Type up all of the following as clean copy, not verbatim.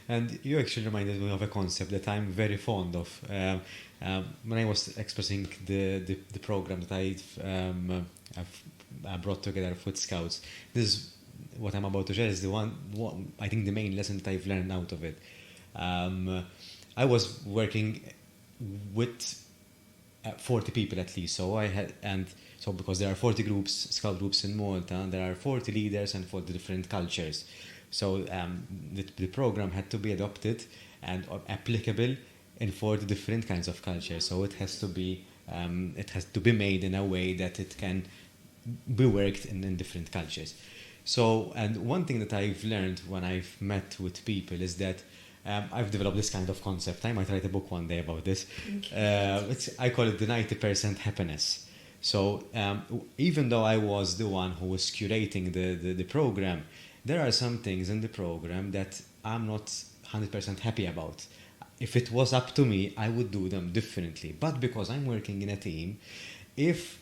And you actually reminded me of a concept that I'm very fond of. When I was expressing the program that I've brought together with Scouts, this is what I'm about to share is the one I think the main lesson that I've learned out of it. I was working with 40 people at least. So I had, and so because there are 40 groups, scout groups in Malta, there are 40 leaders and 40 different cultures. So the program had to be adopted and applicable in 40 different kinds of cultures. So it has to be made in a way that it can be worked in different cultures. So, and one thing that I've learned when I've met with people is that I've developed this kind of concept. I might write a book one day about this. I call it the 90% happiness. So even though I was the one who was curating the program, there are some things in the program that I'm not 100% happy about. If it was up to me, I would do them differently. But because I'm working in a team, if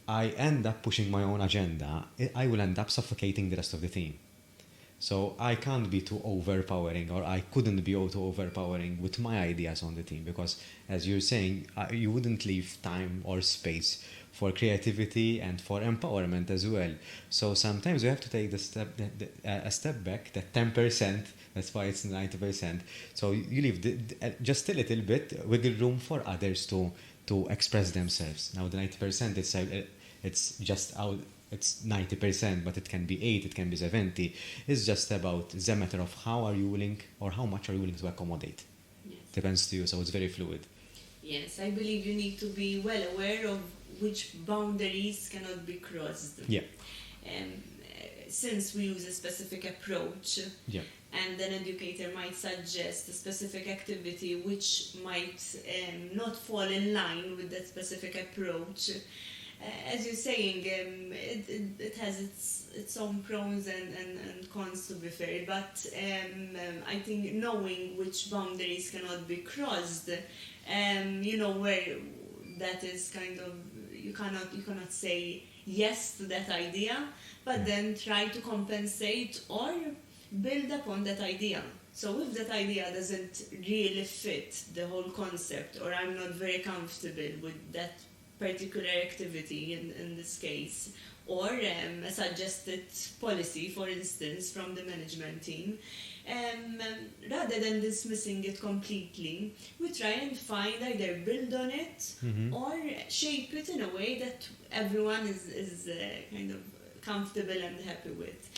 I end up pushing my own agenda, I will end up suffocating the rest of the team. So I can't be too overpowering, or I couldn't be too overpowering with my ideas on the team, because as you're saying, you wouldn't leave time or space for creativity and for empowerment as well. So sometimes you have to take a step back, that 10%, that's why it's 90%. So you leave just a little bit wiggle room for others to express themselves. Now the 90% it's just out. It's 90%, but it can be 8, it can be 70. It's just about, it's a matter of how are you willing, or how much are you willing to accommodate. Yes. Depends to you, so it's very fluid. Yes, I believe you need to be well aware of which boundaries cannot be crossed. Yeah. Since we use a specific approach, Yeah. and an educator might suggest a specific activity which might not fall in line with that specific approach. As you're saying, it has its own pros and cons, to be fair, but I think knowing which boundaries cannot be crossed, where that is kind of, you cannot say yes to that idea, but then try to compensate or build upon that idea. So if that idea doesn't really fit the whole concept, or I'm not very comfortable with that particular activity in this case, or a suggested policy, for instance, from the management team, rather than dismissing it completely, we try and find either build on it or shape it in a way that everyone is kind of comfortable and happy with.